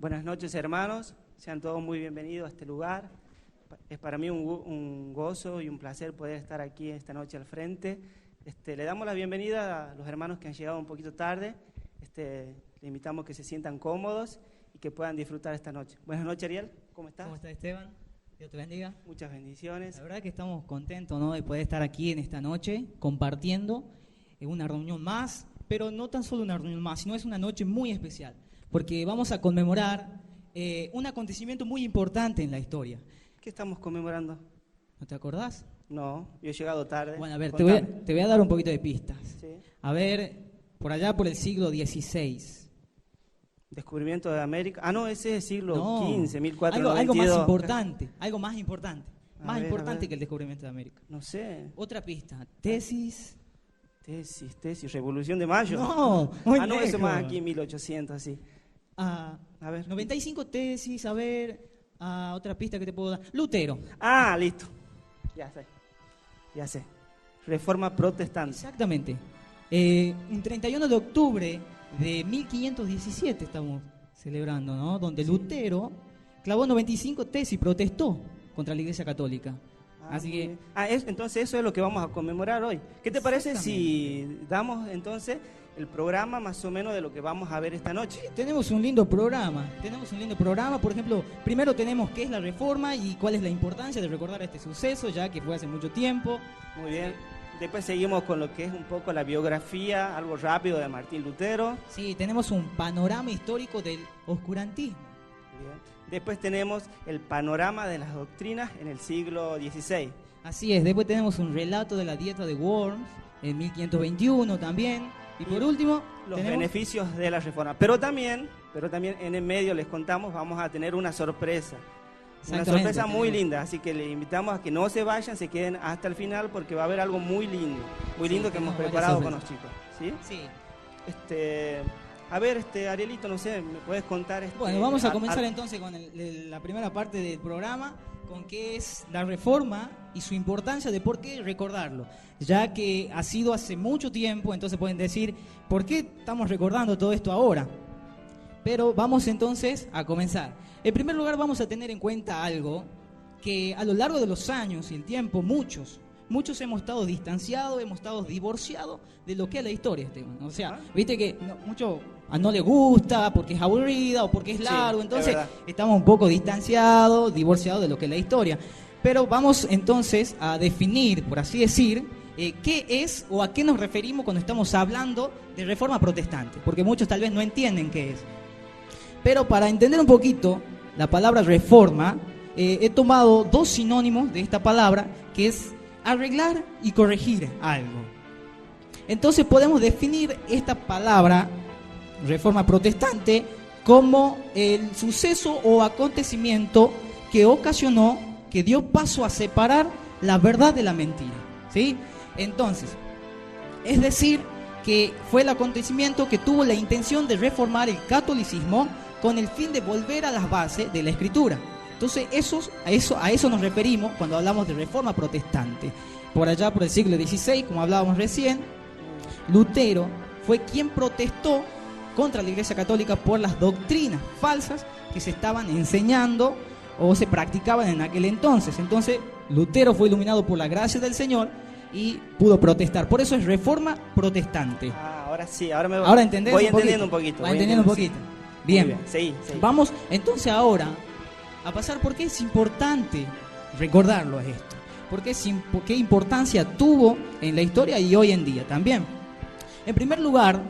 Buenas noches, hermanos. Sean todos muy bienvenidos a este lugar. Es para mí un gozo y un placer poder estar aquí esta noche al frente. Le damos la bienvenida a los hermanos que han llegado un poquito tarde. Le invitamos a que se sientan cómodos y que puedan disfrutar esta noche. Buenas noches, Ariel. ¿Cómo estás? ¿Cómo estás, Esteban? Dios te bendiga. Muchas bendiciones. La verdad que estamos contentos, ¿no?, de poder estar aquí en esta noche compartiendo una reunión más, pero no tan solo una reunión más, sino es una noche muy especial, porque vamos a conmemorar un acontecimiento muy importante en la historia. ¿Qué estamos conmemorando? ¿No te acordás? No, yo he llegado tarde. Bueno, a ver, te voy a dar un poquito de pistas. Sí. A ver, por allá por el siglo XVI. Descubrimiento de América. Ah, no, ese es el siglo XV, 1492. Algo más importante. Más A ver. importante que el descubrimiento de América. No sé. Otra pista. Tesis, Revolución de Mayo. No, muy no, eso lejos. más aquí en 1800, así. A ver. 95 tesis, a ver, otra pista que te puedo dar. Lutero. Ah, listo. Ya sé. Reforma protestante. Exactamente. Un 31 de octubre de 1517 estamos celebrando, ¿no? Donde Lutero clavó 95 tesis y protestó contra la Iglesia Católica. Así que... entonces eso es lo que vamos a conmemorar hoy. ¿Qué te parece si damos entonces el programa más o menos de lo que vamos a ver esta noche? Tenemos un lindo programa. Por ejemplo, primero tenemos qué es la Reforma y cuál es la importancia de recordar este suceso, ya que fue hace mucho tiempo. Muy bien. Después seguimos con lo que es un poco la biografía, algo rápido de Martín Lutero. Sí, tenemos un panorama histórico del oscurantismo. Bien. Después tenemos el panorama de las doctrinas en el siglo XVI. Así es, después tenemos un relato de la dieta de Worms en 1521 también. Y por último, los beneficios de la reforma. Pero también en el medio les contamos, vamos a tener una sorpresa. Una sorpresa muy linda, así que les invitamos a que no se vayan, se queden hasta el final porque va a haber algo muy lindo que hemos preparado con los chicos. ¿Sí? Sí. A ver, Arielito, no sé, ¿me puedes contar? Bueno, vamos a comenzar entonces con la primera parte del programa, con qué es la Reforma y su importancia de por qué recordarlo. Ya que ha sido hace mucho tiempo, entonces pueden decir, ¿por qué estamos recordando todo esto ahora? Pero vamos entonces a comenzar. En primer lugar, vamos a tener en cuenta algo que a lo largo de los años y el tiempo, muchos hemos estado distanciados, hemos estado divorciados de lo que es la historia, Esteban. O sea, viste que mucho no le gusta porque es aburrida o porque es largo, entonces estamos un poco distanciados, divorciados de lo que es la historia. Pero vamos entonces a definir, por así decir, qué es o a qué nos referimos cuando estamos hablando de reforma protestante, porque muchos tal vez no entienden qué es. Pero para entender un poquito la palabra reforma, he tomado dos sinónimos de esta palabra, que es arreglar y corregir algo. Entonces podemos definir esta palabra, reforma protestante, como el suceso o acontecimiento que ocasionó, que dio paso a separar la verdad de la mentira, ¿sí? Entonces, es decir, que fue el acontecimiento que tuvo la intención de reformar el catolicismo con el fin de volver a las bases de la Escritura. Entonces, a eso nos referimos cuando hablamos de reforma protestante. Por allá, por el siglo XVI, como hablábamos recién, Lutero fue quien protestó contra la Iglesia Católica por las doctrinas falsas que se estaban enseñando o se practicaban en aquel entonces. Entonces, Lutero fue iluminado por la gracia del Señor y pudo protestar. Por eso es reforma protestante. Ahora sí, ahora entendés voy entendiendo un poquito. Bien. Sí. Vamos entonces ahora a pasar por qué es importante recordarlo a esto. Por qué importancia tuvo en la historia y hoy en día también. En primer lugar,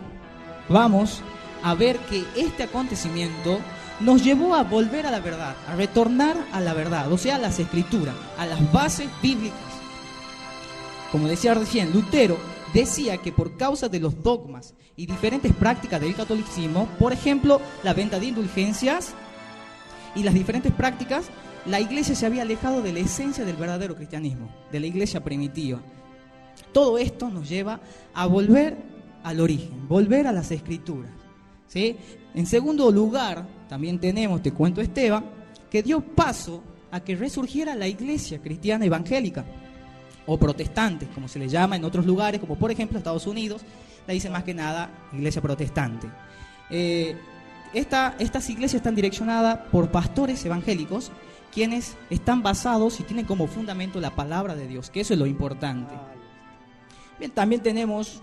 vamos a ver que este acontecimiento nos llevó a volver a la verdad, a retornar a la verdad, o sea, a las Escrituras, a las bases bíblicas. Como decía recién, Lutero decía que por causa de los dogmas y diferentes prácticas del catolicismo, por ejemplo, la venta de indulgencias y las diferentes prácticas, la iglesia se había alejado de la esencia del verdadero cristianismo, de la iglesia primitiva. Todo esto nos lleva a volver al origen, volver a las Escrituras, ¿sí? En segundo lugar, también tenemos, te cuento Esteban, que dio paso a que resurgiera la iglesia cristiana evangélica, o protestantes, como se le llama en otros lugares, como por ejemplo Estados Unidos, la dice más que nada iglesia protestante. Estas iglesias están direccionadas por pastores evangélicos, quienes están basados y tienen como fundamento la palabra de Dios, que eso es lo importante. Bien, también tenemos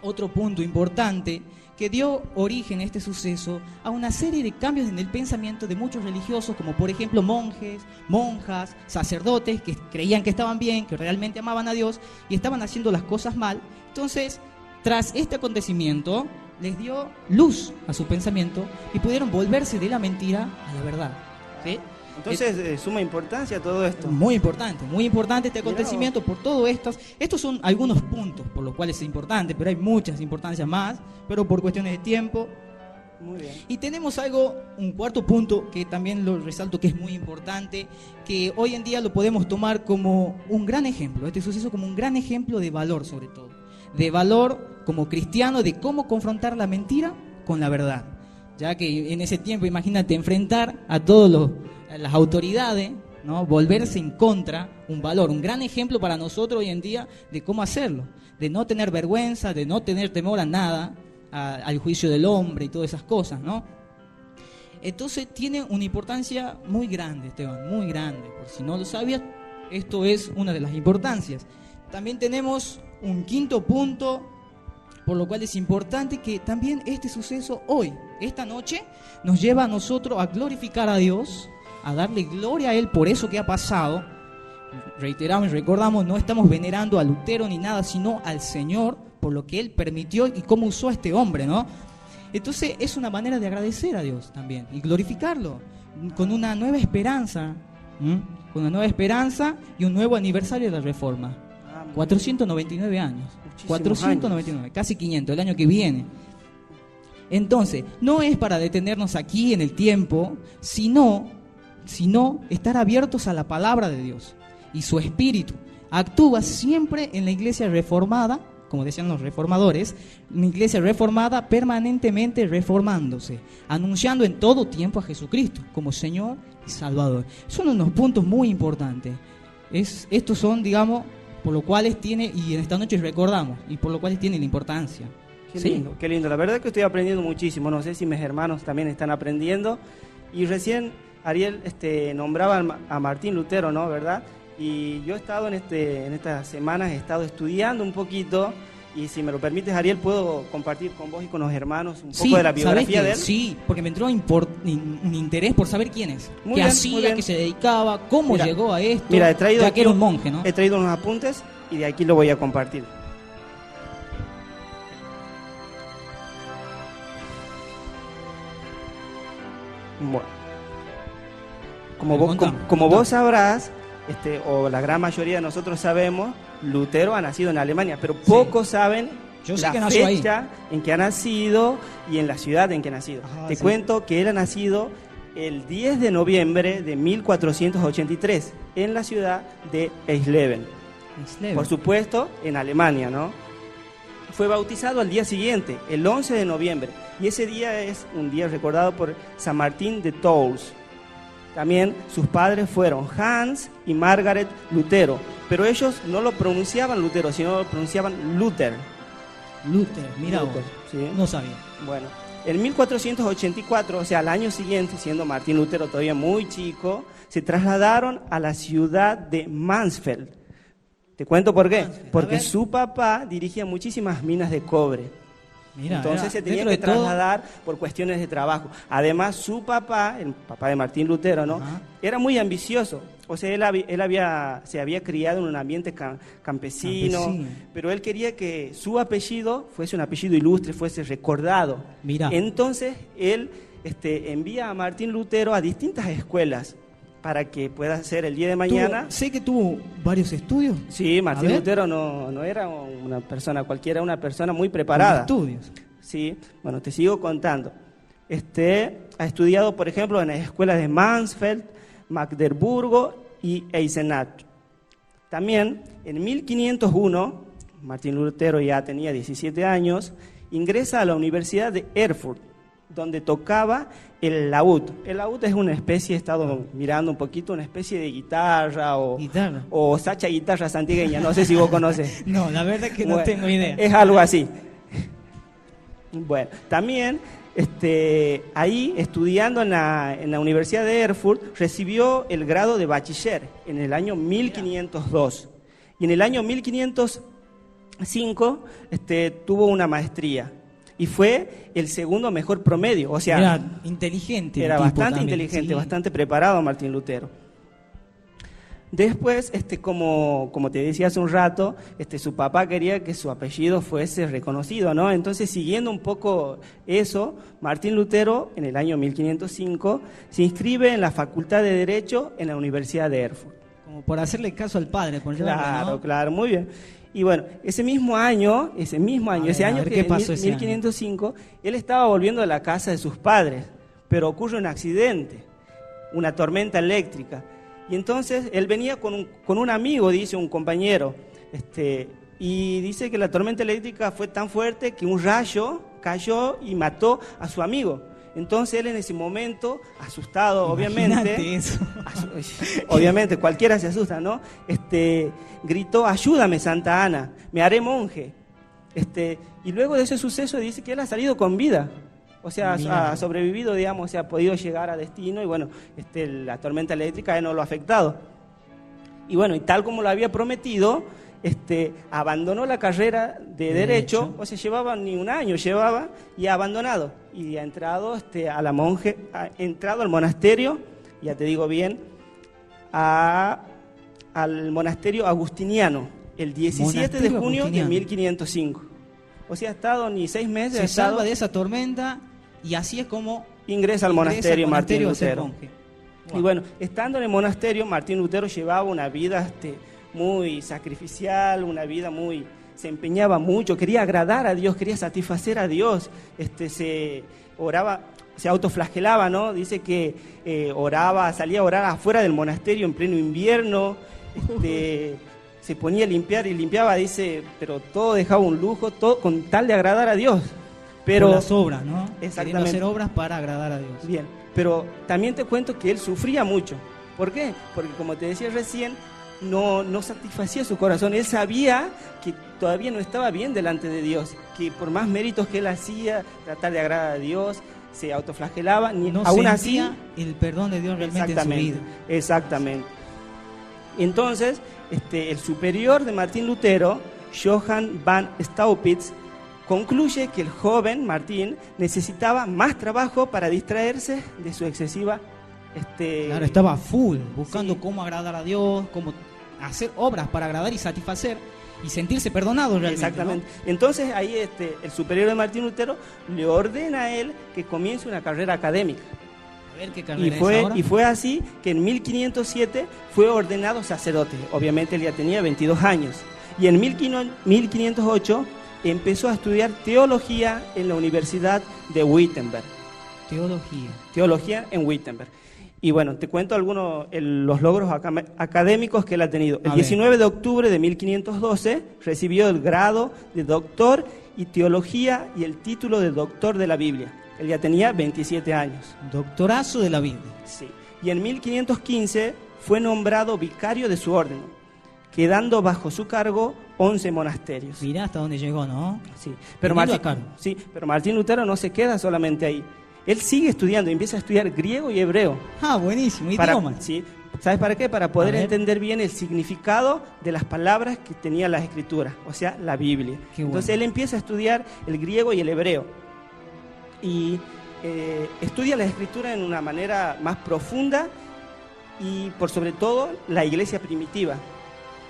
otro punto importante que dio origen a este suceso a una serie de cambios en el pensamiento de muchos religiosos, como por ejemplo monjes, monjas, sacerdotes que creían que estaban bien, que realmente amaban a Dios y estaban haciendo las cosas mal. Entonces, tras este acontecimiento, les dio luz a su pensamiento y pudieron volverse de la mentira a la verdad. ¿Sí? Entonces, suma importancia todo esto. Muy importante este acontecimiento por todo esto. Estos son algunos puntos por los cuales es importante, pero hay muchas importancias más, pero por cuestiones de tiempo. Muy bien. Y tenemos un cuarto punto que también lo resalto, que es muy importante, que hoy en día lo podemos tomar como un gran ejemplo, este suceso como un gran ejemplo de valor, sobre todo, de valor como cristiano, de cómo confrontar la mentira con la verdad, ya que en ese tiempo, imagínate, enfrentar a las autoridades, ¿no? Volverse en contra, un valor, un gran ejemplo para nosotros hoy en día de cómo hacerlo, de no tener vergüenza, de no tener temor a nada, al juicio del hombre y todas esas cosas, ¿no? Entonces tiene una importancia muy grande, Esteban, muy grande. Por si no lo sabías, esto es una de las importancias. También tenemos un quinto punto, por lo cual es importante que también este suceso hoy, esta noche, nos lleva a nosotros a glorificar a Dios, a darle gloria a Él por eso que ha pasado. Reiteramos y recordamos, no estamos venerando a Lutero ni nada, sino al Señor por lo que Él permitió y cómo usó a este hombre, ¿no? Entonces es una manera de agradecer a Dios también y glorificarlo con una nueva esperanza, con una nueva esperanza y un nuevo aniversario de la Reforma. 499 años. 499, años. Casi 500, el año que viene. Entonces, no es para detenernos aquí en el tiempo, sino estar abiertos a la palabra de Dios. Y su espíritu actúa siempre en la iglesia reformada, como decían los reformadores, una iglesia reformada permanentemente reformándose, anunciando en todo tiempo a Jesucristo como Señor y Salvador. Son unos puntos muy importantes. Estos son, digamos, por lo cuales tiene, y en esta noche recordamos, y por lo cuales tiene la importancia. Qué lindo, qué lindo. La verdad es que estoy aprendiendo muchísimo. No sé si mis hermanos también están aprendiendo. Y recién Ariel nombraba a Martín Lutero, ¿no? ¿Verdad? Y yo he estado en estas semanas, he estado estudiando un poquito. Y si me lo permites, Ariel, puedo compartir con vos y con los hermanos un poco de la biografía de él. Sí, porque me entró un interés por saber quién es, qué hacía, qué se dedicaba, cómo llegó a esto, mira, he traído ya que era un monje, ¿no? He traído unos apuntes y de aquí lo voy a compartir. Bueno, como vos sabrás, o la gran mayoría de nosotros sabemos, Lutero ha nacido en Alemania, pero pocos saben la fecha en que ha nacido y en la ciudad en que ha nacido. Te cuento que él ha nacido el 10 de noviembre de 1483 en la ciudad de Eisleben. Por supuesto, en Alemania, ¿no? Fue bautizado al día siguiente, el 11 de noviembre, y ese día es un día recordado por San Martín de Tours. También sus padres fueron Hans y Margaret Lutero, pero ellos no lo pronunciaban Lutero, sino lo pronunciaban Luther. Luther, mira vos, ¿sí? No sabía. Bueno, en 1484, o sea, al año siguiente, siendo Martín Lutero todavía muy chico, se trasladaron a la ciudad de Mansfeld. Te cuento por qué. Porque su papá dirigía muchísimas minas de cobre. Entonces se tenía que trasladar por cuestiones de trabajo. Además, su papá, el papá de Martín Lutero, ¿no? Era muy ambicioso. O sea, él se había criado en un ambiente campesino, pero él quería que su apellido fuese un apellido ilustre, fuese recordado. Entonces, él envía a Martín Lutero a distintas escuelas para que pueda ser el día de mañana. Sé que tuvo varios estudios. Sí, Martín Lutero no era una persona cualquiera, una persona muy preparada. Estudios. Sí, bueno, te sigo contando. Ha estudiado, por ejemplo, en las escuelas de Mansfeld, Magdeburgo y Eisenach. También, en 1501, Martín Lutero ya tenía 17 años, ingresa a la Universidad de Erfurt, donde tocaba el laúd. El laúd es una especie, he estado mirando un poquito, una especie de guitarra o sacha guitarra santigueña, no sé si vos conoces. No, la verdad es que no tengo idea. Es algo así. Bueno, también ahí, estudiando en la Universidad de Erfurt, recibió el grado de bachiller en el año 1502. Y en el año 1505 tuvo una maestría. Y fue el segundo mejor promedio. O sea, era inteligente. Era bastante también, inteligente, sí. bastante preparado Martín Lutero. Después, como te decía hace un rato, su papá quería que su apellido fuese reconocido, ¿no? Entonces, siguiendo un poco eso, Martín Lutero, en el año 1505, se inscribe en la Facultad de Derecho en la Universidad de Erfurt. Como por hacerle caso al padre, por Claro, ¿no? claro, muy bien. Y bueno, ese año que en 1505, él estaba volviendo a la casa de sus padres, pero ocurre un accidente, una tormenta eléctrica. Y entonces él venía con un amigo, dice un compañero, y dice que la tormenta eléctrica fue tan fuerte que un rayo cayó y mató a su amigo. Entonces él en ese momento, asustado, Imagínate eso. Obviamente cualquiera se asusta, ¿no? Gritó: ayúdame, Santa Ana, me haré monje. Y luego de ese suceso dice que él ha salido con vida. O sea, ha sobrevivido, digamos, o sea, ha podido llegar a destino y bueno, la tormenta eléctrica no lo ha afectado. Y bueno, y tal como lo había prometido, abandonó la carrera de Derecho, o sea, llevaba ni un año, y ha abandonado. Y ha entrado ha entrado al monasterio, ya te digo bien, al monasterio agustiniano, el 17 de junio de 1505. O sea, ha estado ni 6 meses. Se salva de esa tormenta y así es como ingresa al monasterio Martín Lutero. Wow. Y bueno, estando en el monasterio, Martín Lutero llevaba una vida muy sacrificial, una vida se empeñaba mucho, quería agradar a Dios, quería satisfacer a Dios, se autoflagelaba, ¿no? Dice que salía a orar afuera del monasterio en pleno invierno, se ponía a limpiar y limpiaba, dice, pero todo dejaba un lujo, todo con tal de agradar a Dios. Pero con las obras, ¿no? Exactamente. Queriendo hacer obras para agradar a Dios. Bien, pero también te cuento que él sufría mucho. ¿Por qué? Porque como te decía recién, no satisfacía su corazón. Él sabía que todavía no estaba bien delante de Dios, que por más méritos que él hacía, tratar de agradar a Dios, se autoflagelaba, no aún sentía así el perdón de Dios realmente en su vida. Exactamente. Entonces, el superior de Martín Lutero, Johann van Staupitz, concluye que el joven Martín necesitaba más trabajo para distraerse de su excesiva... Claro, estaba full, buscando cómo agradar a Dios, cómo hacer obras para agradar y satisfacer y sentirse perdonado realmente. Exactamente. ¿No? Entonces ahí el superior de Martín Lutero le ordena a él que comience una carrera académica. A ver qué carrera es ahora. Y fue así que en 1507 fue ordenado sacerdote. Obviamente él ya tenía 22 años. Y en 1508 empezó a estudiar teología en la Universidad de Wittenberg. Teología en Wittenberg. Y bueno, te cuento los logros académicos que él ha tenido. El 19 de octubre de 1512 recibió el grado de doctor y teología y el título de doctor de la Biblia. Él ya tenía 27 años. Doctorazo de la Biblia. Sí. Y en 1515 fue nombrado vicario de su orden, quedando bajo su cargo 11 monasterios. Mirá hasta dónde llegó, ¿no? Sí. Pero Martín Lutero no se queda solamente ahí. Él sigue estudiando y empieza a estudiar griego y hebreo. Ah, buenísimo, idioma. Sí. ¿Sabes para qué? Para poder entender bien el significado de las palabras que tenía las escrituras, o sea, la Biblia. Entonces él empieza a estudiar el griego y el hebreo. Y estudia la escritura en una manera más profunda y por sobre todo la iglesia primitiva.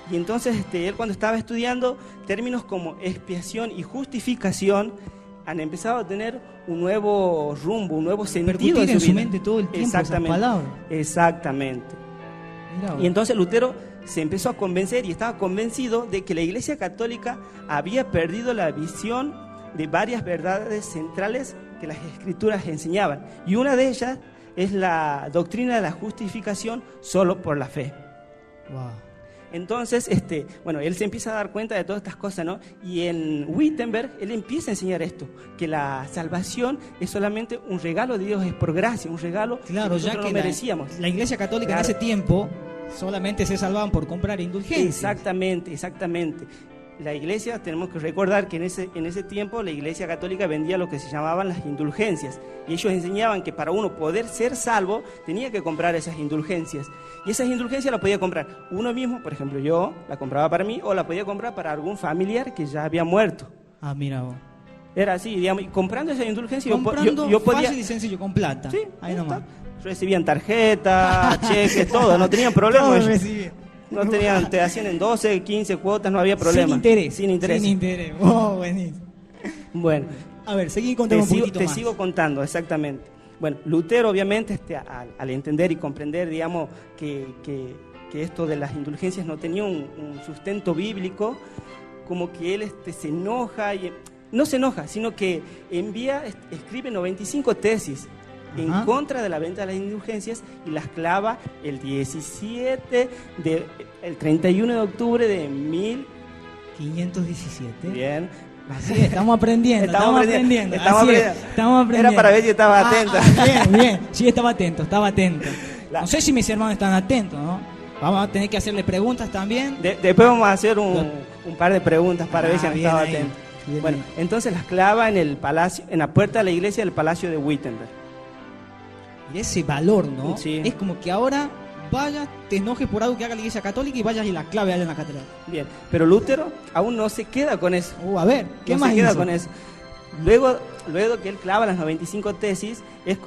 Y entonces él cuando estaba estudiando términos como expiación y justificación han empezado a tener un nuevo rumbo, un nuevo sentido en su mente todo el tiempo esas palabras. Exactamente. Y entonces Lutero se empezó a convencer y estaba convencido de que la Iglesia Católica había perdido la visión de varias verdades centrales que las Escrituras enseñaban. Y una de ellas es la doctrina de la justificación solo por la fe. Wow. Entonces, él se empieza a dar cuenta de todas estas cosas, ¿no? Y en Wittenberg, él empieza a enseñar esto, que la salvación es solamente un regalo de Dios, es por gracia, un regalo que nosotros no merecíamos. La Iglesia Católica en ese tiempo solamente se salvaban por comprar indulgencias. Exactamente. la iglesia, tenemos que recordar que en ese tiempo la iglesia católica vendía lo que se llamaban las indulgencias. Y ellos enseñaban que para uno poder ser salvo tenía que comprar esas indulgencias. Y esas indulgencias las podía comprar uno mismo, por ejemplo yo la compraba para mí, o la podía comprar para algún familiar que ya había muerto. Ah, mira vos. Era así, digamos, y comprando esa indulgencia Comprando yo podía... fácil y sencillo, con plata. Sí, ahí nomás. Recibían tarjetas, cheques, todo, no tenían problema. Todo ellos. recibía. No tenían, te hacían en 12, 15 cuotas, no había problema. Sin interés. Sin interés. Sin interés. Oh, buenísimo. Bueno, A ver, seguí contando un poquito te más. sigo contando, exactamente. Bueno, Lutero obviamente al entender y comprender, digamos, que esto de las indulgencias no tenía un sustento bíblico, como que él se enoja, y no se enoja, sino que escribe 95 tesis en contra de la venta de las indulgencias y las clava el 31 de octubre de 517. Bien. Así es, estamos aprendiendo. Estamos aprendiendo. Era para ver si estaba atento. Bien. Sí, estaba atento. No sé si mis hermanos están atentos, ¿no? Vamos a tener que hacerle preguntas también. Después vamos a hacer un par de preguntas para ver si han estado ahí. atentos. Bien Bueno, ahí. entonces las clava en el palacio, en la puerta de la iglesia del Palacio de Wittenberg. Y ese valor, ¿no? Sí. Es como que ahora vayas, te enojes por algo que haga la iglesia católica y vayas y la clave allá en la catedral. Bien, pero Lutero aún no se queda con eso. A ver, ¿qué No más se queda hizo? con eso. Luego que él clava las 95 tesis,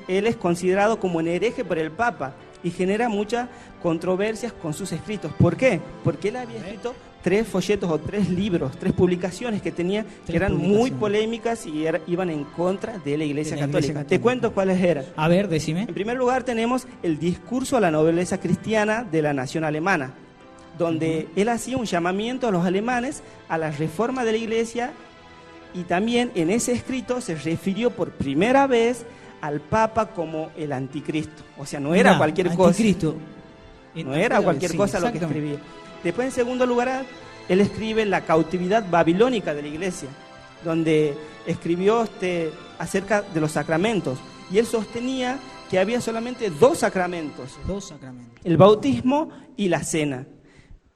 él es considerado como un hereje por el Papa y genera muchas controversias con sus escritos. ¿Por qué? Porque él había escrito 3 folletos o 3 libros, 3 publicaciones que tenía, que eran muy polémicas y iban en contra de la Iglesia Católica. Te cuento cuáles eran. A ver, decime. En primer lugar tenemos el discurso a la nobleza cristiana de la nación alemana, donde él hacía un llamamiento a los alemanes a la reforma de la Iglesia, y también en ese escrito se refirió por primera vez al Papa como el anticristo. O sea, no era cualquier anticristo. cosa. No era cualquier cosa lo que escribía. Después, en segundo lugar, él escribe la cautividad babilónica de la Iglesia, donde escribió acerca de los sacramentos. Y él sostenía que había solamente 2 sacramentos. 2 sacramentos. El bautismo y la cena.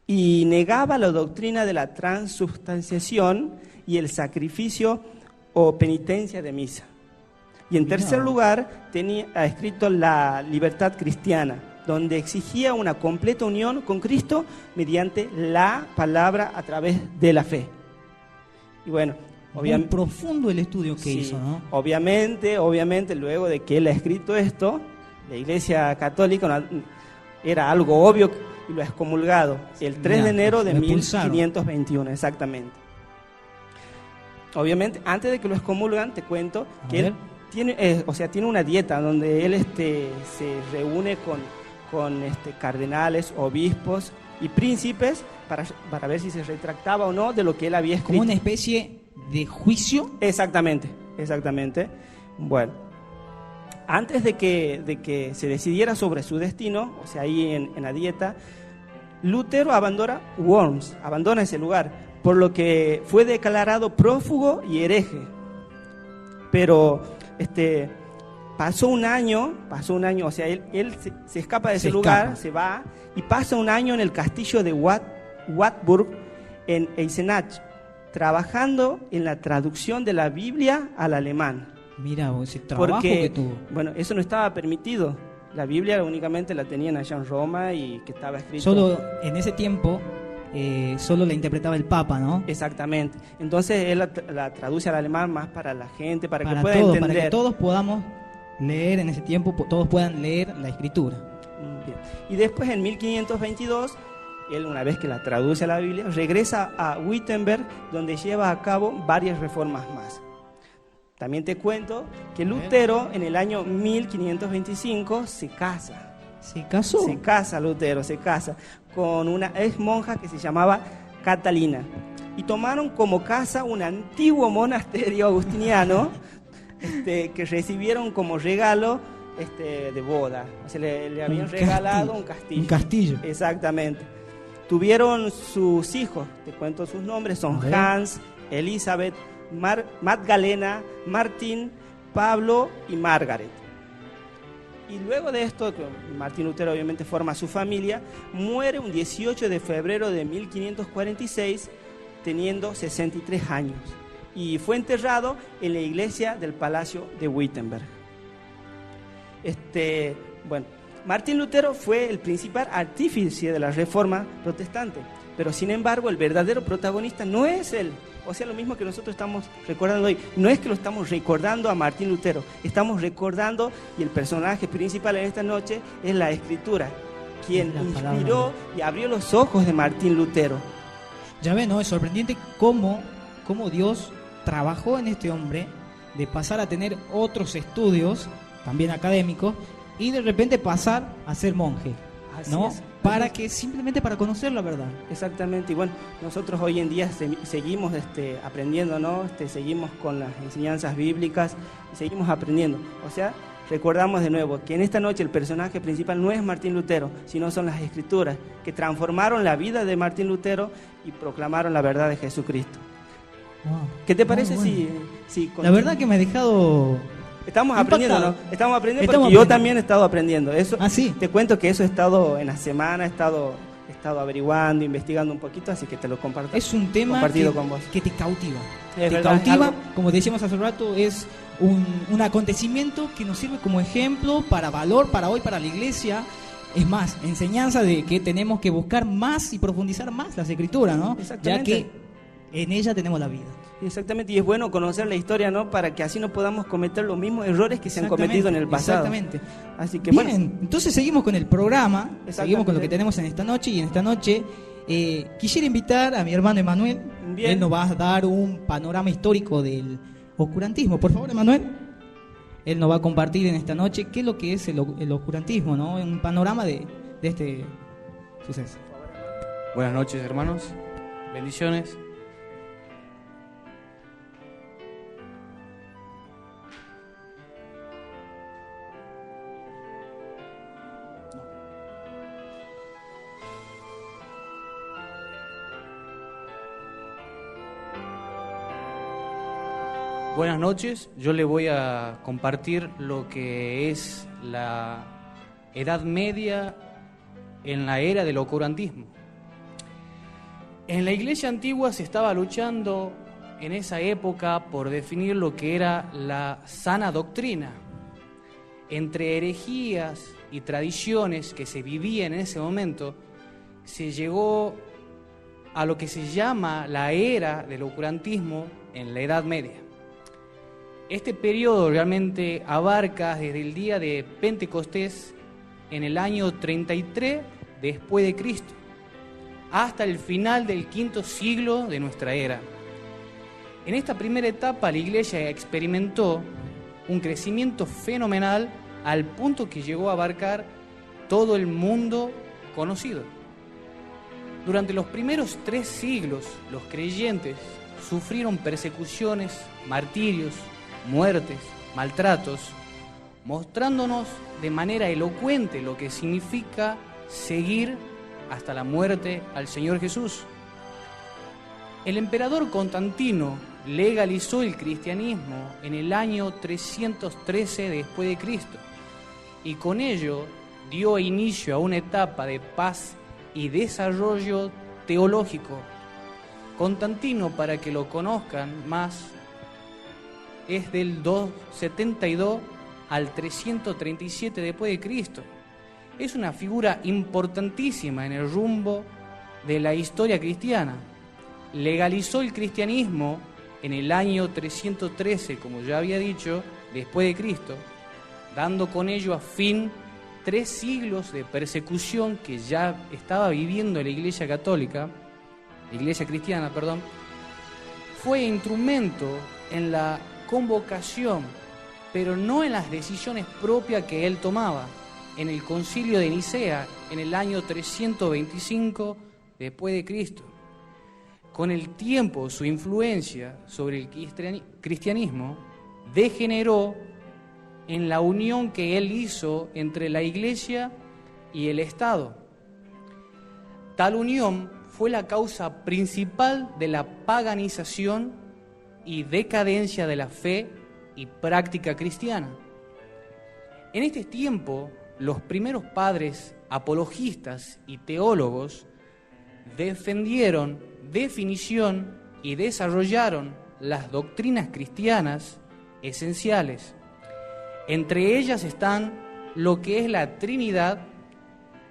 Y negaba la doctrina de la transubstanciación y el sacrificio o penitencia de misa. Y en tercer lugar, ha escrito la libertad cristiana, donde exigía una completa unión con Cristo mediante la palabra a través de la fe. Y bueno, Muy profundo el estudio que sí, hizo, ¿no? Obviamente, luego de que él ha escrito esto, la Iglesia Católica era algo obvio y lo ha excomulgado el 3 de enero de 1521, exactamente. Obviamente, antes de que lo excomulgan, te cuento que él tiene una dieta donde él se reúne con cardenales, obispos y príncipes para ver si se retractaba o no de lo que él había escrito. Como una especie de juicio. Exactamente. Bueno, antes de que se decidiera sobre su destino, o sea, ahí en la dieta, Lutero abandona Worms, abandona ese lugar, por lo que fue declarado prófugo y hereje. Pero pasó un año, o sea, él se escapa de ese lugar, se va y pasa un año en el castillo de Wartburg en Eisenach, trabajando en la traducción de la Biblia al alemán. Mira, ese trabajo que tuvo. Bueno, eso no estaba permitido. La Biblia únicamente la tenían allá en Roma y que estaba escrito. Solo en ese tiempo, solo la interpretaba el Papa, ¿no? Exactamente. Entonces él la traduce al alemán más para la gente, para que pueda todos, entender. para que todos podamos leer en ese tiempo, todos puedan leer la Escritura. Bien. Y después en 1522, él, una vez que la traduce a la Biblia, regresa a Wittenberg, donde lleva a cabo varias reformas más. También te cuento que Lutero en el año 1525 se casa. ¿Se casó? Se casa Lutero, con una ex monja que se llamaba Catalina. Y tomaron como casa un antiguo monasterio agustiniano que recibieron como regalo de boda. O sea, le habían regalado un castillo. Un castillo. Exactamente. Tuvieron sus hijos, te cuento sus nombres, son Hans, Elizabeth, Magdalena, Martín, Pablo y Margaret. Y luego de esto, Martín Lutero obviamente forma su familia, muere un 18 de febrero de 1546, teniendo 63 años. Y fue enterrado en la iglesia del Palacio de Wittenberg. Bueno, Martín Lutero fue el principal artífice de la Reforma protestante, pero sin embargo el verdadero protagonista no es él. O sea, lo mismo que nosotros estamos recordando hoy, no es que lo estamos recordando a Martín Lutero, estamos recordando, y el personaje principal en esta noche es la Escritura, quien inspiró y abrió los ojos de Martín Lutero. Ya ven, ¿no? Es sorprendente cómo Dios trabajó en este hombre de pasar a tener otros estudios, también académicos, y de repente pasar a ser monje, ¿no? Simplemente para conocer la verdad. Exactamente, y bueno, nosotros hoy en día seguimos aprendiendo, ¿no? Seguimos con las enseñanzas bíblicas y seguimos aprendiendo. O sea, recordamos de nuevo que en esta noche el personaje principal no es Martín Lutero, sino son las Escrituras, que transformaron la vida de Martín Lutero y proclamaron la verdad de Jesucristo. Wow. ¿Qué te parece si la verdad que me ha dejado... Estamos aprendiendo, ¿no? Estamos aprendiendo porque yo también he estado aprendiendo. Eso, ¿sí? Te cuento que eso he estado en la semana, he estado averiguando, investigando un poquito, así que te lo comparto. Es un tema que te cautiva. Como decíamos hace rato, es un acontecimiento que nos sirve como ejemplo, para valor, para hoy, para la iglesia. Es más, enseñanza de que tenemos que buscar más y profundizar más las Escrituras, ¿no? Ya que en ella tenemos la vida. Exactamente, y es bueno conocer la historia, ¿no? Para que así no podamos cometer los mismos errores que se han cometido en el pasado. Exactamente. Así que bien, entonces seguimos con el programa, seguimos con lo que tenemos en esta noche, y en esta noche quisiera invitar a mi hermano Emanuel. Bien. Él nos va a dar un panorama histórico del oscurantismo. Por favor, Emanuel. Él nos va a compartir en esta noche qué es lo que es el oscurantismo, ¿no? Un panorama de este suceso. Buenas noches, hermanos. Bendiciones. Buenas noches, yo le voy a compartir lo que es la Edad Media en la era del oscurantismo. En la iglesia antigua se estaba luchando en esa época por definir lo que era la sana doctrina. Entre herejías y tradiciones que se vivían en ese momento, se llegó a lo que se llama la era del oscurantismo en la Edad Media. Este periodo realmente abarca desde el día de Pentecostés en el año 33 después de Cristo hasta el final del quinto siglo de nuestra era. En esta primera etapa la iglesia experimentó un crecimiento fenomenal al punto que llegó a abarcar todo el mundo conocido. Durante los primeros 3 siglos los creyentes sufrieron persecuciones, martirios, muertes, maltratos, mostrándonos de manera elocuente lo que significa seguir hasta la muerte al Señor Jesús. El emperador Constantino legalizó el cristianismo en el año 313 después de Cristo y con ello dio inicio a una etapa de paz y desarrollo teológico. Constantino, para que lo conozcan más, es del 272 al 337 después de Cristo. Es una figura importantísima en el rumbo de la historia cristiana. Legalizó el cristianismo en el año 313, como ya había dicho, después de Cristo, dando con ello a fin 3 siglos de persecución que ya estaba viviendo la Iglesia católica, la Iglesia cristiana, perdón. Fue instrumento en la convocación, pero no en las decisiones propias que él tomaba. En el Concilio de Nicea, en el año 325 después de Cristo. Con el tiempo, su influencia sobre el cristianismo degeneró en la unión que él hizo entre la Iglesia y el Estado. Tal unión fue la causa principal de la paganización y decadencia de la fe y práctica cristiana. En este tiempo, los primeros padres apologistas y teólogos defendieron definición y desarrollaron las doctrinas cristianas esenciales. Entre ellas están lo que es la Trinidad,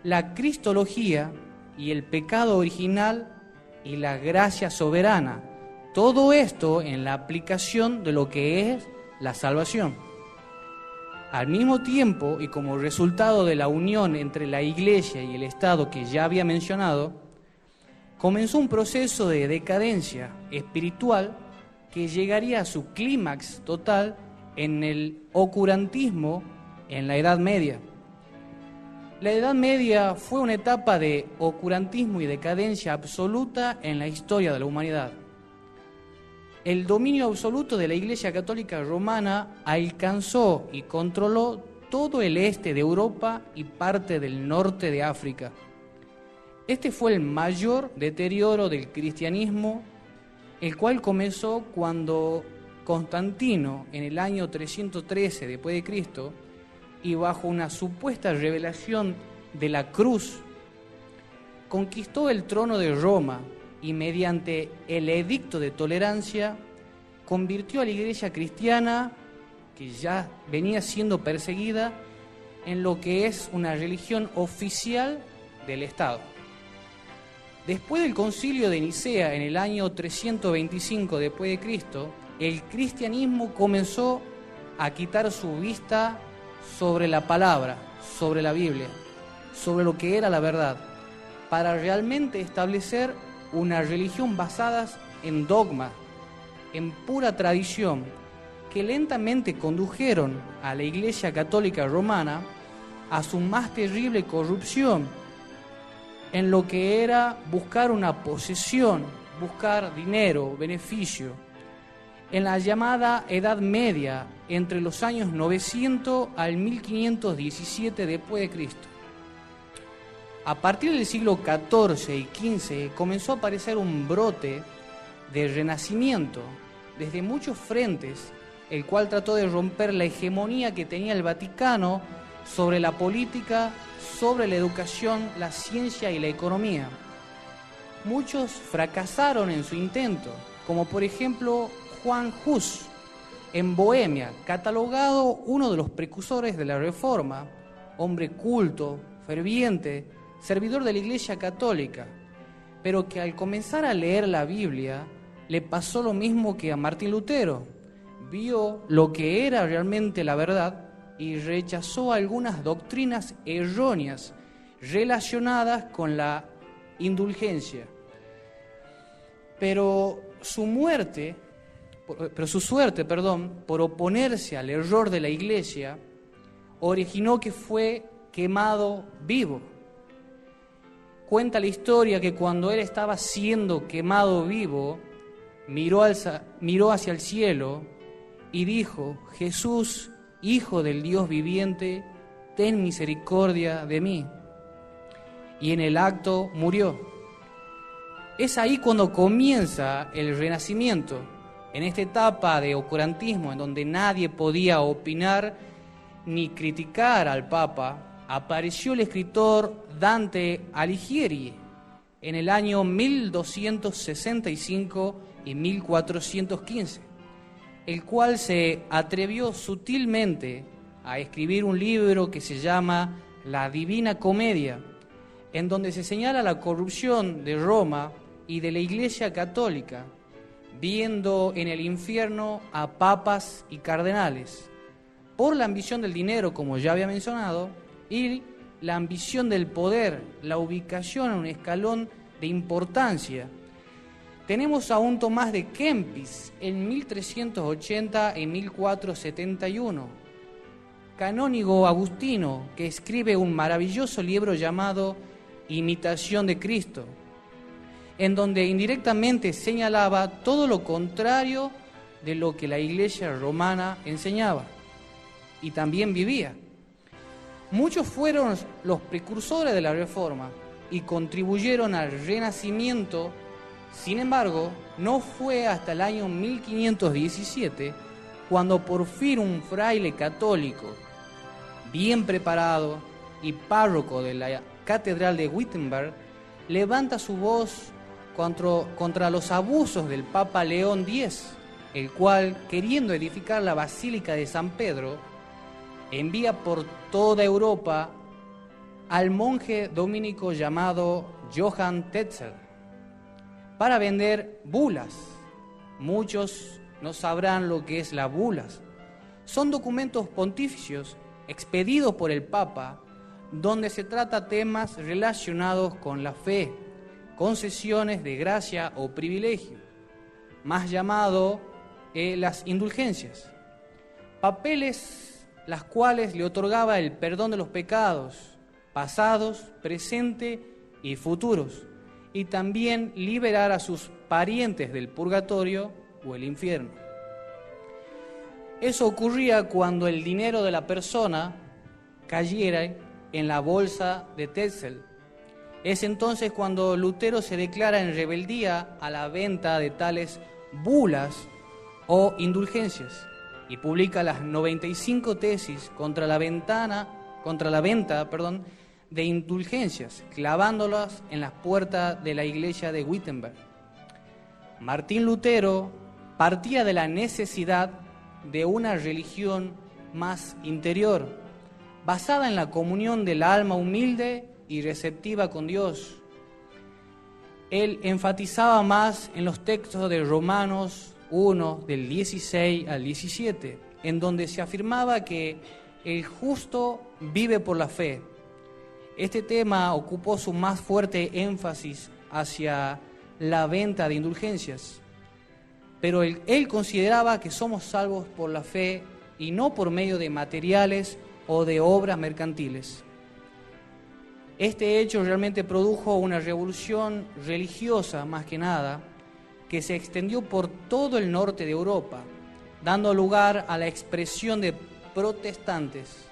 la Cristología y el pecado original y la gracia soberana. Todo esto en la aplicación de lo que es la salvación. Al mismo tiempo, y como resultado de la unión entre la Iglesia y el Estado que ya había mencionado, comenzó un proceso de decadencia espiritual que llegaría a su clímax total en el oscurantismo en la Edad Media. La Edad Media fue una etapa de oscurantismo y decadencia absoluta en la historia de la humanidad. El dominio absoluto de la Iglesia Católica Romana alcanzó y controló todo el este de Europa y parte del norte de África. Este fue el mayor deterioro del cristianismo, el cual comenzó cuando Constantino, en el año 313 después de Cristo, y bajo una supuesta revelación de la cruz, conquistó el trono de Roma y mediante el edicto de tolerancia convirtió a la Iglesia cristiana, que ya venía siendo perseguida, en lo que es una religión oficial del Estado. Después del concilio de Nicea en el año 325 después de Cristo, el cristianismo comenzó a quitar su vista sobre la palabra, sobre la Biblia, sobre lo que era la verdad, para realmente establecer una religión basada en dogma, en pura tradición, que lentamente condujeron a la Iglesia Católica Romana a su más terrible corrupción, en lo que era buscar una posesión, buscar dinero, beneficio. En la llamada Edad Media, entre los años 900 al 1517 después de Cristo. A partir del siglo XIV y XV comenzó a aparecer un brote de renacimiento desde muchos frentes, el cual trató de romper la hegemonía que tenía el Vaticano sobre la política, sobre la educación, la ciencia y la economía. Muchos fracasaron en su intento, como por ejemplo Juan Hus, en Bohemia, catalogado uno de los precursores de la Reforma, hombre culto, ferviente, servidor de la Iglesia Católica, pero que al comenzar a leer la Biblia le pasó lo mismo que a Martín Lutero. Vio lo que era realmente la verdad y rechazó algunas doctrinas erróneas relacionadas con la indulgencia. Pero su suerte, por oponerse al error de la Iglesia, originó que fue quemado vivo. Cuenta la historia que cuando él estaba siendo quemado vivo, miró hacia el cielo y dijo: Jesús, Hijo del Dios viviente, ten misericordia de mí. Y en el acto murió. Es ahí cuando comienza el Renacimiento, en esta etapa de oscurantismo en donde nadie podía opinar ni criticar al Papa. Apareció el escritor Dante Alighieri en el año 1265 y 1415, el cual se atrevió sutilmente a escribir un libro que se llama La Divina Comedia, en donde se señala la corrupción de Roma y de la Iglesia Católica, viendo en el infierno a papas y cardenales, por la ambición del dinero, como ya había mencionado, y la ambición del poder, la ubicación en un escalón de importancia. Tenemos a un Tomás de Kempis en 1380 y 1471, canónigo agustino que escribe un maravilloso libro llamado Imitación de Cristo, en donde indirectamente señalaba todo lo contrario de lo que la Iglesia romana enseñaba y también vivía. Muchos fueron los precursores de la Reforma y contribuyeron al Renacimiento. Sin embargo, no fue hasta el año 1517 cuando por fin un fraile católico, bien preparado y párroco de la Catedral de Wittenberg, levanta su voz contra los abusos del Papa León X, el cual, queriendo edificar la Basílica de San Pedro, envía por toda Europa al monje dominico llamado Johann Tetzel para vender bulas. Muchos no sabrán lo que es las bulas. Son documentos pontificios expedidos por el Papa, donde se trata temas relacionados con la fe, concesiones de gracia o privilegio, más llamado las indulgencias, papeles las cuales le otorgaba el perdón de los pecados pasados, presente y futuros, y también liberar a sus parientes del purgatorio o el infierno. Eso ocurría cuando el dinero de la persona cayera en la bolsa de Tetzel. Es entonces cuando Lutero se declara en rebeldía a la venta de tales bulas o indulgencias y publica las 95 tesis contra la venta de indulgencias, clavándolas en las puertas de la iglesia de Wittenberg. Martín Lutero partía de la necesidad de una religión más interior, basada en la comunión del alma humilde y receptiva con Dios. Él enfatizaba más en los textos de Romanos 1, del 16 al 17, en donde se afirmaba que el justo vive por la fe. Este tema ocupó su más fuerte énfasis hacia la venta de indulgencias, pero él consideraba que somos salvos por la fe y no por medio de materiales o de obras mercantiles. Este hecho realmente produjo una revolución religiosa, más que nada, que se extendió por todo el norte de Europa, dando lugar a la expresión de protestantes.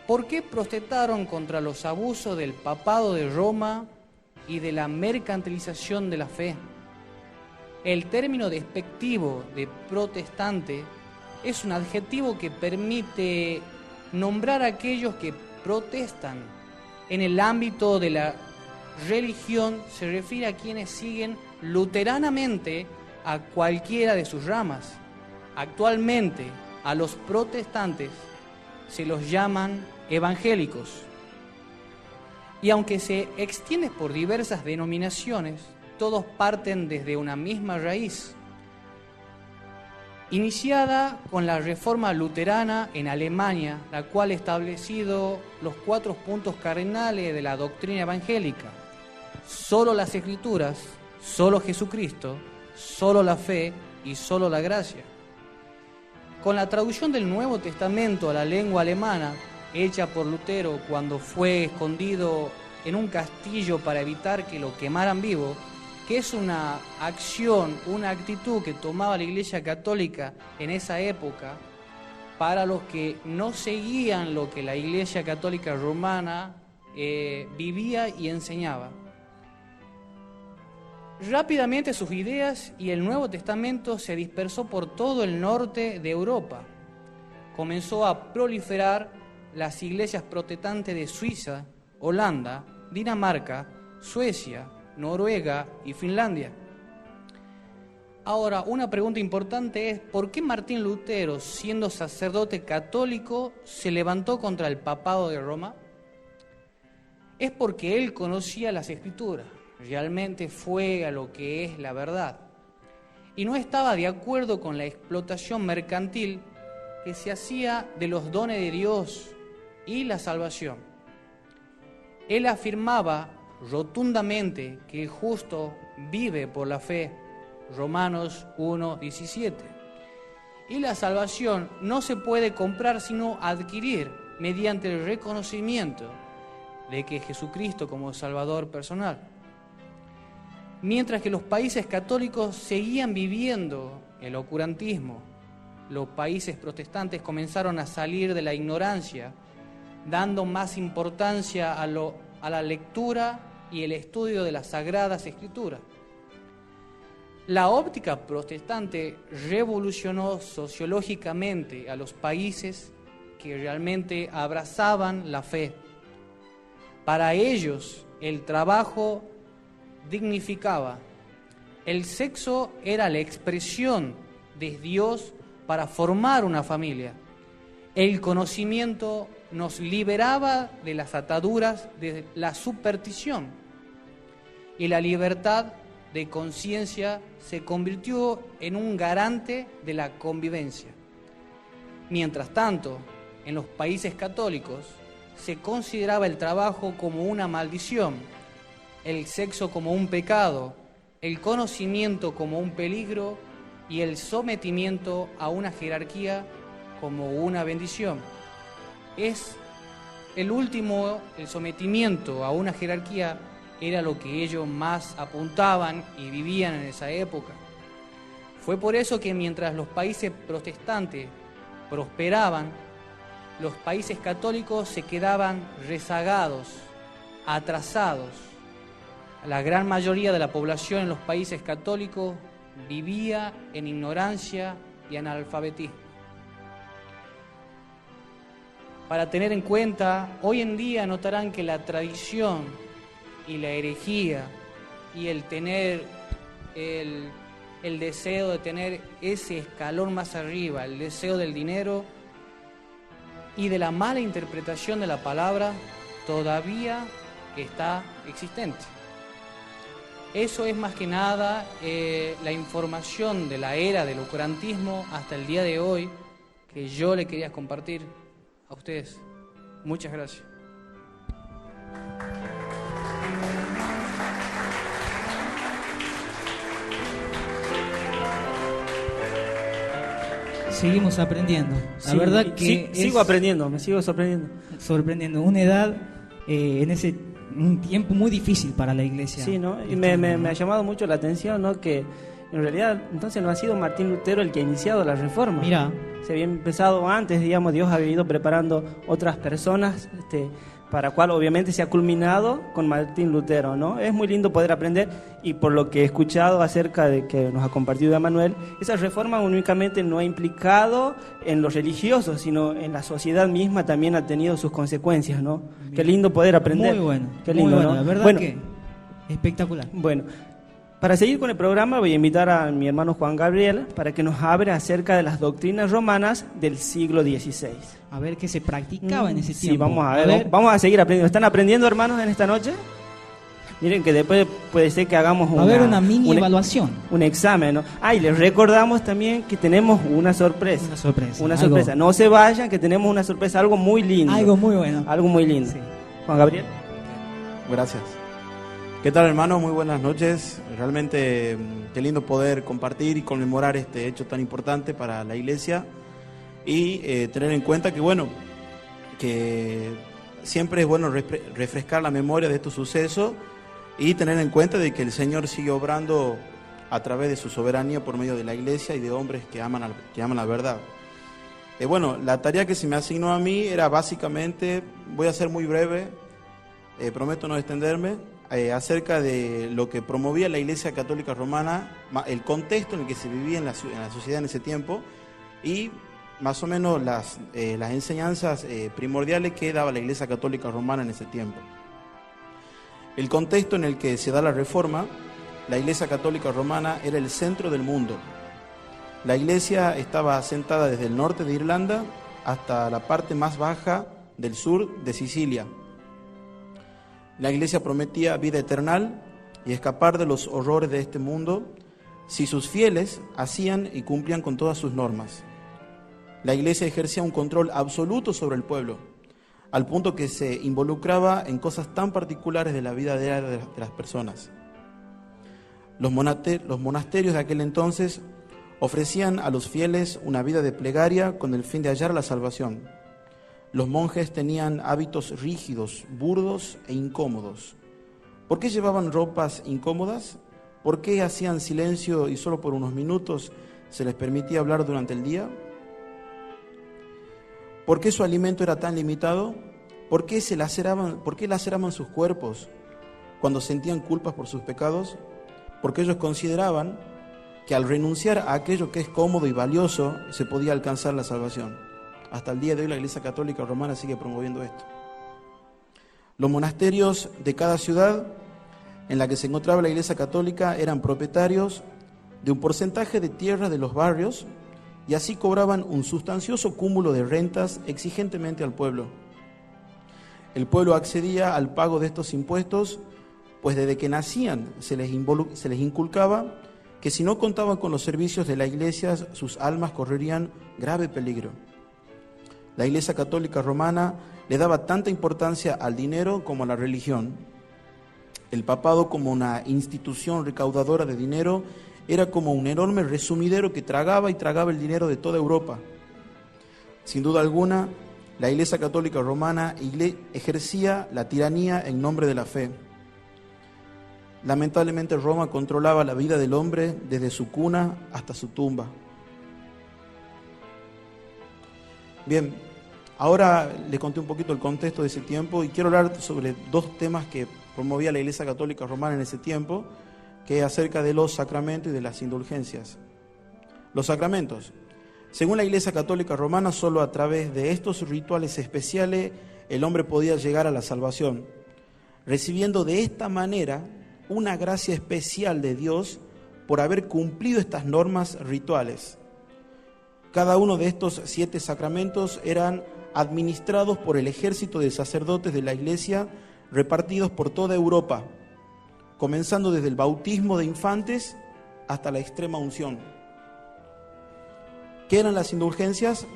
¿Por qué protestaron contra los abusos del papado de Roma y de la mercantilización de la fe? El término despectivo de protestante es un adjetivo que permite nombrar a aquellos que protestan. En el ámbito de la religión se refiere a quienes siguen luteranamente a cualquiera de sus ramas. Actualmente a los protestantes se los llaman evangélicos. Y aunque se extiende por diversas denominaciones, todos parten desde una misma raíz, iniciada con la Reforma Luterana en Alemania, la cual ha establecido los 4 puntos cardinales de la doctrina evangélica: solo las Escrituras, solo Jesucristo, solo la fe y solo la gracia. Con la traducción del Nuevo Testamento a la lengua alemana, hecha por Lutero cuando fue escondido en un castillo para evitar que lo quemaran vivo, que es una acción, una actitud que tomaba la Iglesia Católica en esa época para los que no seguían lo que la Iglesia Católica Romana vivía y enseñaba. Rápidamente sus ideas y el Nuevo Testamento se dispersó por todo el norte de Europa. Comenzó a proliferar las iglesias protestantes de Suiza, Holanda, Dinamarca, Suecia, Noruega y Finlandia. Ahora, una pregunta importante es: ¿por qué Martín Lutero, siendo sacerdote católico, se levantó contra el papado de Roma? Es porque él conocía las Escrituras, realmente fue a lo que es la verdad, y no estaba de acuerdo con la explotación mercantil que se hacía de los dones de Dios y la salvación. Él afirmaba rotundamente que el justo vive por la fe, Romanos 1:17, y la salvación no se puede comprar sino adquirir mediante el reconocimiento de que Jesucristo como Salvador personal. Mientras que los países católicos seguían viviendo el oscurantismo, los países protestantes comenzaron a salir de la ignorancia, dando más importancia a la lectura y el estudio de las Sagradas Escrituras. La óptica protestante revolucionó sociológicamente a los países que realmente abrazaban la fe. Para ellos, el trabajo dignificaba. El sexo era la expresión de Dios para formar una familia. El conocimiento nos liberaba de las ataduras de la superstición y la libertad de conciencia se convirtió en un garante de la convivencia. Mientras tanto, en los países católicos se consideraba el trabajo como una maldición, el sexo como un pecado, el conocimiento como un peligro y el sometimiento a una jerarquía como una bendición. Es el sometimiento a una jerarquía era lo que ellos más apuntaban y vivían en esa época. Fue por eso que mientras los países protestantes prosperaban, los países católicos se quedaban rezagados, atrasados. La gran mayoría de la población en los países católicos vivía en ignorancia y analfabetismo. Para tener en cuenta, hoy en día notarán que la tradición y la herejía y el tener el deseo de tener ese escalón más arriba, el deseo del dinero y de la mala interpretación de la palabra todavía está existente. Eso es más que nada la información de la era del oscurantismo hasta el día de hoy que yo le quería compartir a ustedes. Muchas gracias. Seguimos aprendiendo. La Sí, verdad que sigo aprendiendo, me sigo sorprendiendo. sorprendiendo. Una edad un tiempo muy difícil para la iglesia. Sí, ¿no? Y me ha llamado mucho la atención, ¿no? Que en realidad entonces no ha sido Martín Lutero el que ha iniciado la reforma. Mira, Se había empezado antes, digamos, Dios había ido preparando otras personas, para cual obviamente se ha culminado con Martín Lutero, ¿no? Es muy lindo poder aprender y por lo que he escuchado acerca de que nos ha compartido Emanuel, esa reforma únicamente no ha implicado en los religiosos, sino en la sociedad misma también ha tenido sus consecuencias, ¿no? Bien. Qué lindo poder aprender. Muy bueno. Qué lindo, muy bueno, ¿no? La verdad bueno, que espectacular. Bueno, para seguir con el programa voy a invitar a mi hermano Juan Gabriel para que nos hable acerca de las doctrinas romanas del siglo XVI. A ver qué se practicaba en ese Sí, tiempo. vamos a ver. Vamos a seguir aprendiendo. ¿Están aprendiendo, hermanos, en esta noche? Miren que después puede ser que hagamos una mini evaluación. Un examen, ¿no? Y les recordamos también que tenemos una sorpresa. Una sorpresa. No se vayan, que tenemos una sorpresa, algo muy lindo. Algo muy bueno. Algo muy lindo. Sí. Juan Gabriel. Gracias. ¿Qué tal, hermano? Muy buenas noches. Realmente qué lindo poder compartir y conmemorar este hecho tan importante para la iglesia y tener en cuenta que siempre es bueno refrescar la memoria de estos sucesos y tener en cuenta de que el Señor sigue obrando a través de su soberanía por medio de la iglesia y de hombres que aman la verdad. La tarea que se me asignó a mí era básicamente, voy a ser muy breve, prometo no extenderme, acerca de lo que promovía la Iglesia Católica Romana, el contexto en el que se vivía en la sociedad en ese tiempo y más o menos las enseñanzas primordiales que daba la Iglesia Católica Romana en ese tiempo. El contexto en el que se da la Reforma, la Iglesia Católica Romana era el centro del mundo. La Iglesia estaba asentada desde el norte de Irlanda hasta la parte más baja del sur de Sicilia. La Iglesia prometía vida eterna y escapar de los horrores de este mundo si sus fieles hacían y cumplían con todas sus normas. La Iglesia ejercía un control absoluto sobre el pueblo, al punto que se involucraba en cosas tan particulares de la vida diaria de las personas. Los monasterios de aquel entonces ofrecían a los fieles una vida de plegaria con el fin de hallar la salvación. Los monjes tenían hábitos rígidos, burdos e incómodos. ¿Por qué llevaban ropas incómodas? ¿Por qué hacían silencio y solo por unos minutos se les permitía hablar durante el día? ¿Por qué su alimento era tan limitado? ¿Por qué laceraban sus cuerpos cuando sentían culpas por sus pecados? Porque ellos consideraban que al renunciar a aquello que es cómodo y valioso se podía alcanzar la salvación. Hasta el día de hoy la Iglesia Católica Romana sigue promoviendo esto. Los monasterios de cada ciudad en la que se encontraba la Iglesia Católica eran propietarios de un porcentaje de tierra de los barrios y así cobraban un sustancioso cúmulo de rentas exigentemente al pueblo. El pueblo accedía al pago de estos impuestos, pues desde que nacían se les inculcaba que si no contaban con los servicios de la Iglesia, sus almas correrían grave peligro. La Iglesia Católica Romana le daba tanta importancia al dinero como a la religión. El papado, como una institución recaudadora de dinero, era como un enorme resumidero que tragaba y tragaba el dinero de toda Europa. Sin duda alguna, la Iglesia Católica Romana ejercía la tiranía en nombre de la fe. Lamentablemente, Roma controlaba la vida del hombre desde su cuna hasta su tumba. Bien, ahora les conté un poquito el contexto de ese tiempo y quiero hablar sobre dos temas que promovía la Iglesia Católica Romana en ese tiempo, que es acerca de los sacramentos y de las indulgencias. Los sacramentos. Según la Iglesia Católica Romana, solo a través de estos rituales especiales el hombre podía llegar a la salvación, recibiendo de esta manera una gracia especial de Dios por haber cumplido estas normas rituales. Cada uno de estos 7 sacramentos eran administrados por el ejército de sacerdotes de la Iglesia repartidos por toda Europa, comenzando desde el bautismo de infantes hasta la extrema unción. ¿Qué eran las indulgencias?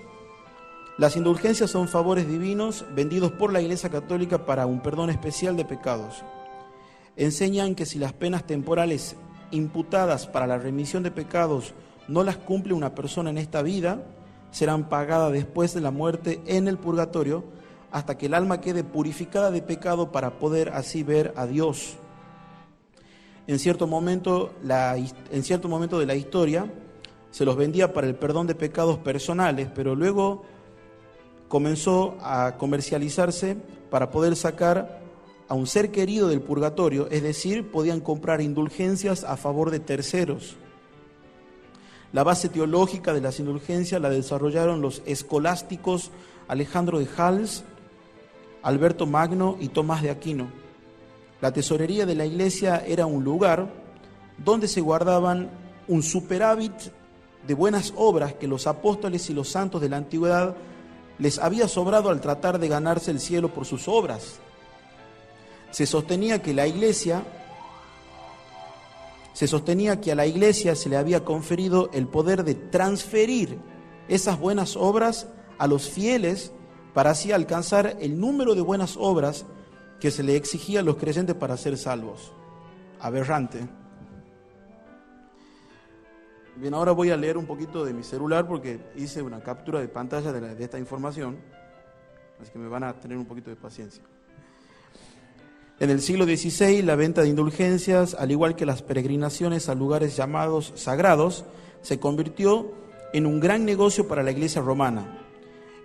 Las indulgencias son favores divinos vendidos por la Iglesia Católica para un perdón especial de pecados. Enseñan que si las penas temporales imputadas para la remisión de pecados no las cumple una persona en esta vida, serán pagadas después de la muerte en el purgatorio, hasta que el alma quede purificada de pecado para poder así ver a Dios. En cierto momento de la historia se los vendía para el perdón de pecados personales, pero luego comenzó a comercializarse para poder sacar a un ser querido del purgatorio, es decir, podían comprar indulgencias a favor de terceros. La base teológica de las indulgencias la desarrollaron los escolásticos Alejandro de Hals, Alberto Magno y Tomás de Aquino. La tesorería de la iglesia era un lugar donde se guardaban un superávit de buenas obras que los apóstoles y los santos de la antigüedad les había sobrado al tratar de ganarse el cielo por sus obras. Se sostenía que a la iglesia se le había conferido el poder de transferir esas buenas obras a los fieles para así alcanzar el número de buenas obras que se le exigía a los creyentes para ser salvos. Aberrante. Bien, ahora voy a leer un poquito de mi celular porque hice una captura de pantalla de esta información, así que me van a tener un poquito de paciencia. En el siglo XVI, la venta de indulgencias, al igual que las peregrinaciones a lugares llamados sagrados, se convirtió en un gran negocio para la Iglesia romana.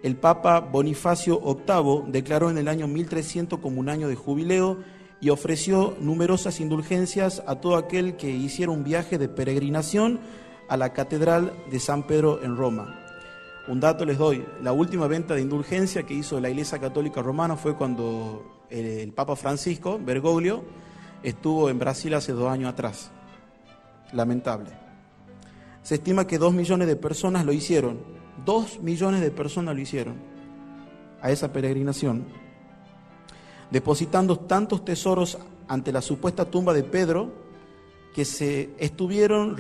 El Papa Bonifacio VIII declaró en el año 1300 como un año de jubileo y ofreció numerosas indulgencias a todo aquel que hiciera un viaje de peregrinación a la Catedral de San Pedro en Roma. Un dato les doy: la última venta de indulgencia que hizo la Iglesia Católica Romana fue cuando el Papa Francisco, Bergoglio, estuvo en Brasil hace 2 años atrás. Lamentable. Se estima que 2 millones de personas lo hicieron. 2 millones de personas lo hicieron a esa peregrinación, depositando tantos tesoros ante la supuesta tumba de Pedro que se estuvieron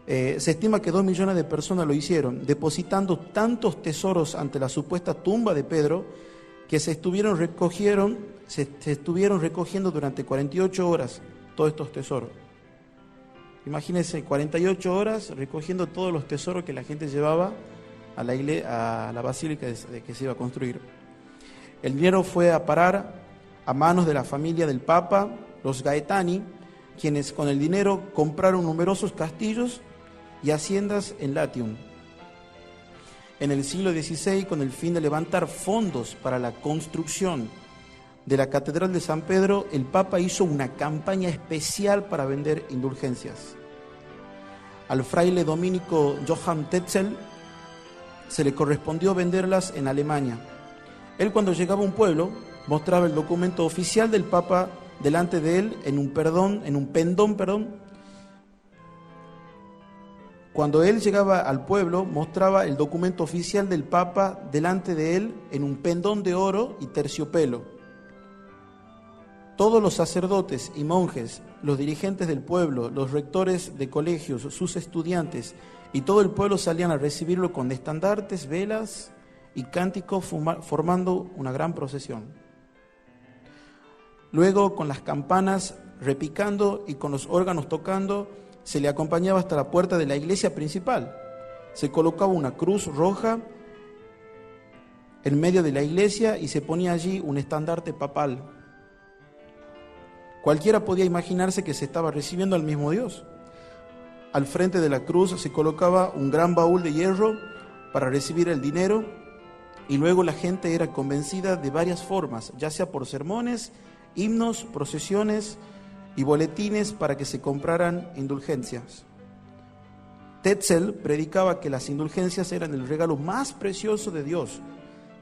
se estima que 2 millones de personas lo hicieron, depositando tantos tesoros ante la supuesta tumba de Pedro que se estuvieron recogiendo durante 48 horas todos estos tesoros. Imagínense, 48 horas recogiendo todos los tesoros que la gente llevaba a la basílica que se iba a construir. El dinero fue a parar a manos de la familia del Papa, los Gaetani, quienes con el dinero compraron numerosos castillos y haciendas en Latium. En el siglo XVI, con el fin de levantar fondos para la construcción de la Catedral de San Pedro, el Papa hizo una campaña especial para vender indulgencias. Al fraile dominico Johann Tetzel se le correspondió venderlas en Alemania. Él, cuando llegaba a un pueblo, mostraba el documento oficial del Papa delante de él en un pendón. Cuando él llegaba al pueblo, mostraba el documento oficial del Papa delante de él en un pendón de oro y terciopelo. Todos los sacerdotes y monjes, los dirigentes del pueblo, los rectores de colegios, sus estudiantes y todo el pueblo salían a recibirlo con estandartes, velas y cánticos, formando una gran procesión. Luego, con las campanas repicando y con los órganos tocando, se le acompañaba hasta la puerta de la iglesia principal. Se colocaba una cruz roja en medio de la iglesia y se ponía allí un estandarte papal. Cualquiera podía imaginarse que se estaba recibiendo al mismo Dios. Al frente de la cruz se colocaba un gran baúl de hierro para recibir el dinero, y luego la gente era convencida de varias formas, ya sea por sermones, himnos, procesiones y boletines para que se compraran indulgencias. Tetzel predicaba que las indulgencias eran el regalo más precioso de Dios,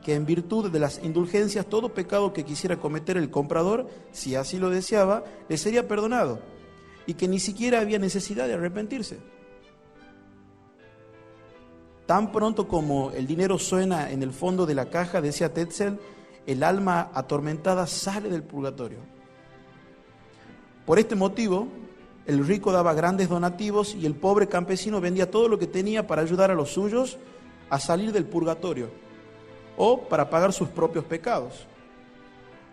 que en virtud de las indulgencias todo pecado que quisiera cometer el comprador, si así lo deseaba, le sería perdonado, y que ni siquiera había necesidad de arrepentirse. Tan pronto como el dinero suena en el fondo de la caja, decía Tetzel, el alma atormentada sale del purgatorio. Por este motivo, el rico daba grandes donativos y el pobre campesino vendía todo lo que tenía para ayudar a los suyos a salir del purgatorio o para pagar sus propios pecados.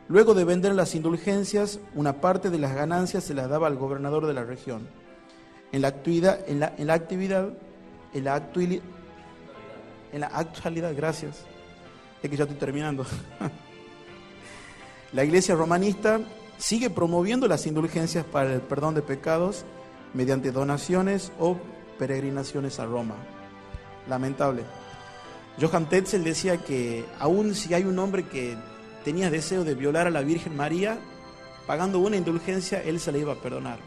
Luego de vender las indulgencias, una parte de las ganancias se las daba al gobernador de la región. En la actualidad, gracias, es que ya estoy terminando. La iglesia romanista sigue promoviendo las indulgencias para el perdón de pecados mediante donaciones o peregrinaciones a Roma. Lamentable. Johann Tetzel decía que aun si hay un hombre que tenía deseo de violar a la Virgen María, pagando una indulgencia, él se la iba a perdonar.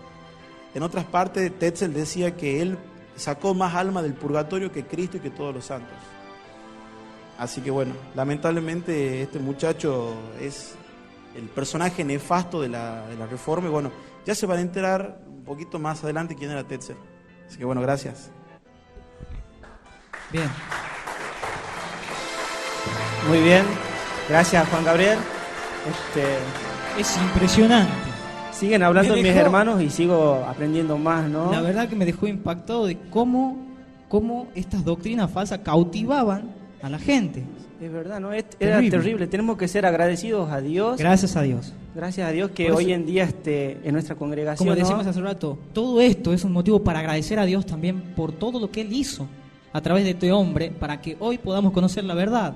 En otras partes, Tetzel decía que él sacó más alma del purgatorio que Cristo y que todos los santos. Así que bueno, lamentablemente este muchacho es el personaje nefasto de la Reforma, y bueno, ya se van a enterar un poquito más adelante quién era Tetzel. Así que bueno, gracias. Bien. Muy bien, gracias Juan Gabriel. Es impresionante. Siguen hablando Me mis dejó- hermanos y sigo aprendiendo más, ¿no? La verdad que me dejó impactado de cómo estas doctrinas falsas cautivaban a la gente. Es verdad, ¿no? Era terrible. Tenemos que ser agradecidos a Dios. Gracias a Dios. Gracias a Dios que Por eso- hoy en día en nuestra congregación, Como ¿no? decimos hace rato, todo esto es un motivo para agradecer a Dios también por todo lo que Él hizo a través de este hombre, para que hoy podamos conocer la verdad.